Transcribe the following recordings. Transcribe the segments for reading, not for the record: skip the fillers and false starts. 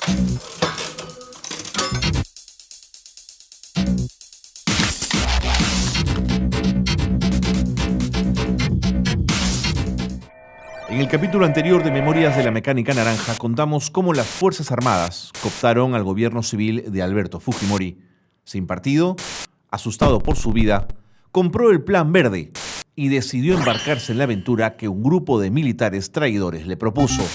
En el capítulo anterior de Memorias de la Mecánica Naranja contamos cómo las Fuerzas Armadas cooptaron al gobierno civil de Alberto Fujimori. Sin partido, asustado por su vida, compró el Plan Verde y decidió embarcarse en la aventura que un grupo de militares traidores le propuso: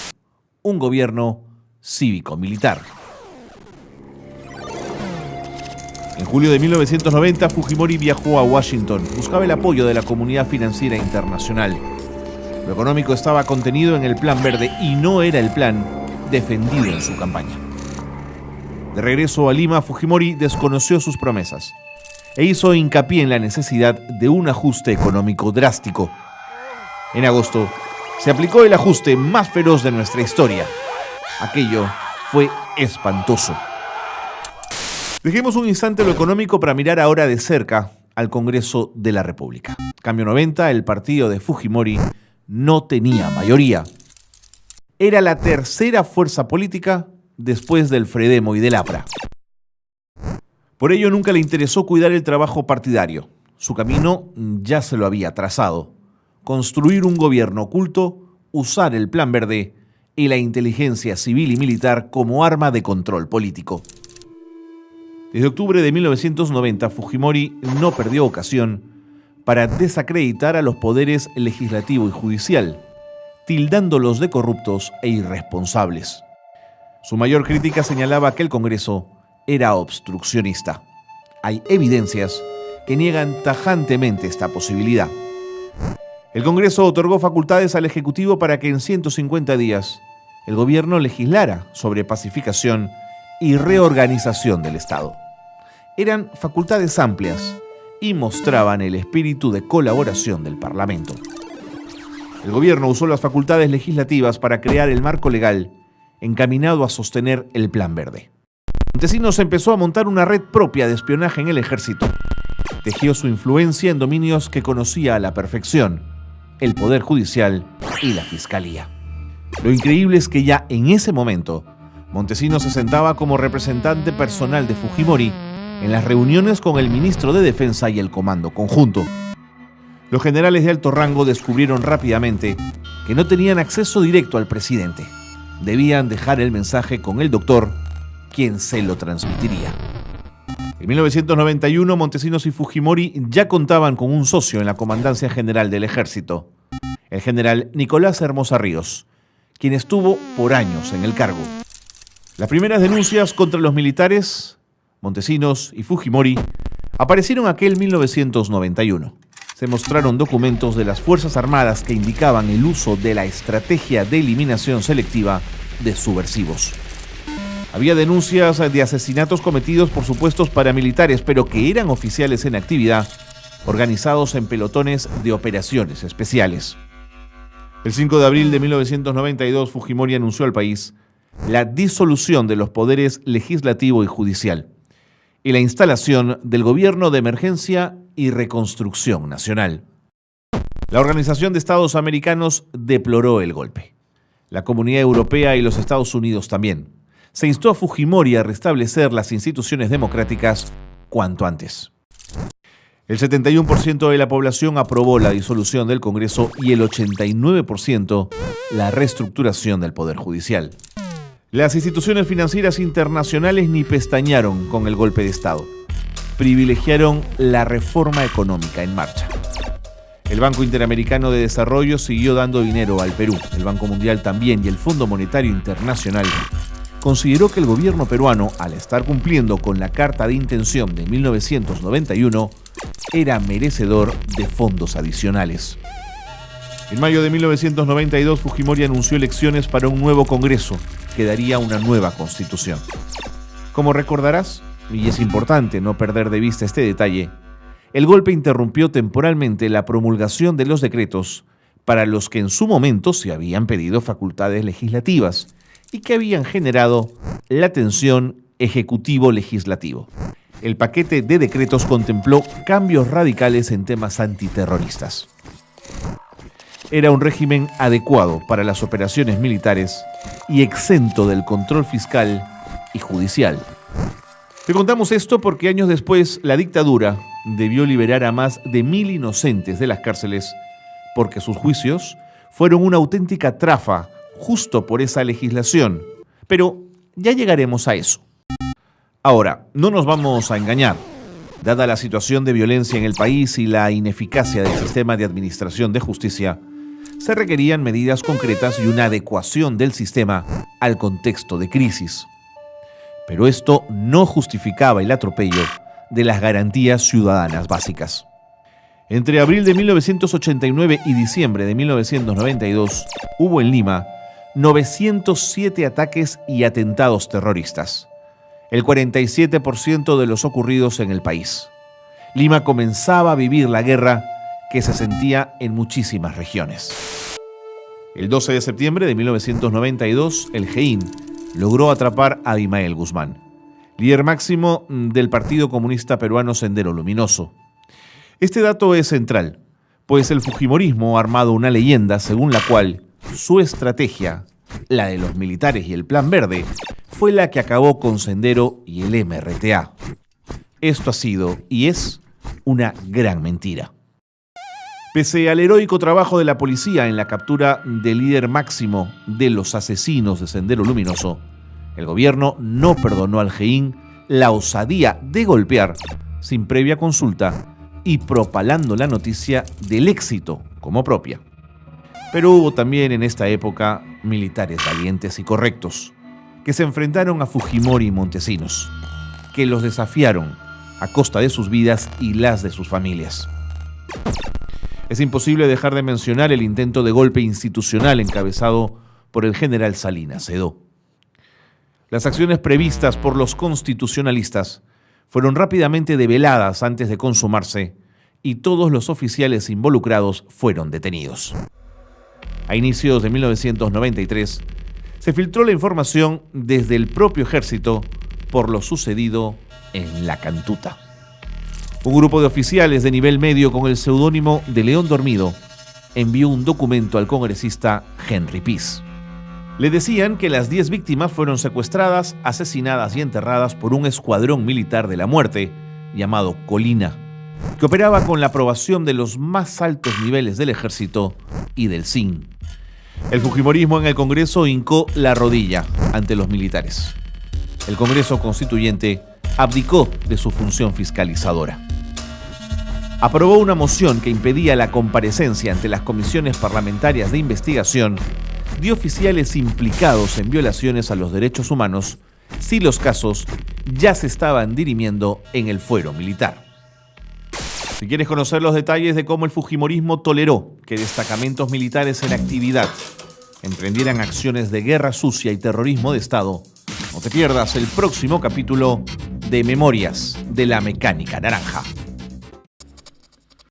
un gobierno cívico-militar. En julio de 1990, Fujimori viajó a Washington. Buscaba el apoyo de la comunidad financiera internacional. Lo económico estaba contenido en el Plan Verde y no era el plan defendido en su campaña. De regreso a Lima, Fujimori desconoció sus promesas e hizo hincapié en la necesidad de un ajuste económico drástico. En agosto, se aplicó el ajuste más feroz de nuestra historia. Aquello fue espantoso. Dejemos un instante lo económico para mirar ahora de cerca al Congreso de la República. Cambio 90, el partido de Fujimori no tenía mayoría. Era la tercera fuerza política después del Fredemo y del APRA. Por ello nunca le interesó cuidar el trabajo partidario. Su camino ya se lo había trazado: construir un gobierno oculto, usar el Plan Verde y la inteligencia civil y militar como arma de control político. Desde octubre de 1990, Fujimori no perdió ocasión para desacreditar a los poderes legislativo y judicial, tildándolos de corruptos e irresponsables. Su mayor crítica señalaba que el Congreso era obstruccionista. Hay evidencias que niegan tajantemente esta posibilidad. El Congreso otorgó facultades al Ejecutivo para que en 150 días el gobierno legislara sobre pacificación y reorganización del Estado. Eran facultades amplias y mostraban el espíritu de colaboración del Parlamento. El gobierno usó las facultades legislativas para crear el marco legal encaminado a sostener el Plan Verde. Montesinos empezó a montar una red propia de espionaje en el ejército. Tejió su influencia en dominios que conocía a la perfección: el Poder Judicial y la Fiscalía. Lo increíble es que ya en ese momento, Montesinos se sentaba como representante personal de Fujimori en las reuniones con el ministro de Defensa y el Comando Conjunto. Los generales de alto rango descubrieron rápidamente que no tenían acceso directo al presidente. Debían dejar el mensaje con el doctor, quien se lo transmitiría. En 1991, Montesinos y Fujimori ya contaban con un socio en la Comandancia General del Ejército, el general Nicolás Hermosa Ríos, quien estuvo por años en el cargo. Las primeras denuncias contra los militares, Montesinos y Fujimori, aparecieron aquel 1991. Se mostraron documentos de las Fuerzas Armadas que indicaban el uso de la estrategia de eliminación selectiva de subversivos. Había denuncias de asesinatos cometidos por supuestos paramilitares, pero que eran oficiales en actividad, organizados en pelotones de operaciones especiales. El 5 de abril de 1992, Fujimori anunció al país la disolución de los poderes legislativo y judicial y la instalación del Gobierno de Emergencia y Reconstrucción Nacional. La Organización de Estados Americanos deploró el golpe. La Comunidad Europea y los Estados Unidos también. Se instó a Fujimori a restablecer las instituciones democráticas cuanto antes. El 71% de la población aprobó la disolución del Congreso y el 89% la reestructuración del Poder Judicial. Las instituciones financieras internacionales ni pestañaron con el golpe de Estado. Privilegiaron la reforma económica en marcha. El Banco Interamericano de Desarrollo siguió dando dinero al Perú. El Banco Mundial también, y el Fondo Monetario Internacional consideró que el gobierno peruano, al estar cumpliendo con la Carta de Intención de 1991, era merecedor de fondos adicionales. En mayo de 1992, Fujimori anunció elecciones para un nuevo Congreso que daría una nueva constitución. Como recordarás, y es importante no perder de vista este detalle, el golpe interrumpió temporalmente la promulgación de los decretos para los que en su momento se habían pedido facultades legislativas y que habían generado la tensión ejecutivo-legislativo. El paquete de decretos contempló cambios radicales en temas antiterroristas. Era un régimen adecuado para las operaciones militares y exento del control fiscal y judicial. Te contamos esto porque años después la dictadura debió liberar a más de 1.000 inocentes de las cárceles porque sus juicios fueron una auténtica trafa justo por esa legislación. Pero ya llegaremos a eso. Ahora, no nos vamos a engañar. Dada la situación de violencia en el país y la ineficacia del sistema de administración de justicia, se requerían medidas concretas y una adecuación del sistema al contexto de crisis. Pero esto no justificaba el atropello de las garantías ciudadanas básicas. Entre abril de 1989 y diciembre de 1992 hubo en Lima 907 ataques y atentados terroristas, el 47% de los ocurridos en el país. Lima comenzaba a vivir la guerra que se sentía en muchísimas regiones. El 12 de septiembre de 1992, el GEIN logró atrapar a Abimael Guzmán, líder máximo del Partido Comunista Peruano Sendero Luminoso. Este dato es central, pues el fujimorismo ha armado una leyenda según la cual su estrategia, la de los militares y el Plan Verde, fue la que acabó con Sendero y el MRTA. Esto ha sido y es una gran mentira. Pese al heroico trabajo de la policía en la captura del líder máximo de los asesinos de Sendero Luminoso, el gobierno no perdonó al GEIN la osadía de golpear sin previa consulta y propalando la noticia del éxito como propia. Pero hubo también en esta época militares valientes y correctos que se enfrentaron a Fujimori y Montesinos, que los desafiaron a costa de sus vidas y las de sus familias. Es imposible dejar de mencionar el intento de golpe institucional encabezado por el general Salinas Sedó. Las acciones previstas por los constitucionalistas fueron rápidamente develadas antes de consumarse y todos los oficiales involucrados fueron detenidos. A inicios de 1993, se filtró la información desde el propio ejército por lo sucedido en La Cantuta. Un grupo de oficiales de nivel medio con el seudónimo de León Dormido envió un documento al congresista Henry Pease. Le decían que las 10 víctimas fueron secuestradas, asesinadas y enterradas por un escuadrón militar de la muerte llamado Colina, que operaba con la aprobación de los más altos niveles del ejército y del CIN. El fujimorismo en el Congreso hincó la rodilla ante los militares. El Congreso Constituyente abdicó de su función fiscalizadora. Aprobó una moción que impedía la comparecencia ante las comisiones parlamentarias de investigación de oficiales implicados en violaciones a los derechos humanos si los casos ya se estaban dirimiendo en el fuero militar. Si quieres conocer los detalles de cómo el fujimorismo toleró que destacamentos militares en actividad emprendieran acciones de guerra sucia y terrorismo de Estado, no te pierdas el próximo capítulo de Memorias de la Mecánica Naranja.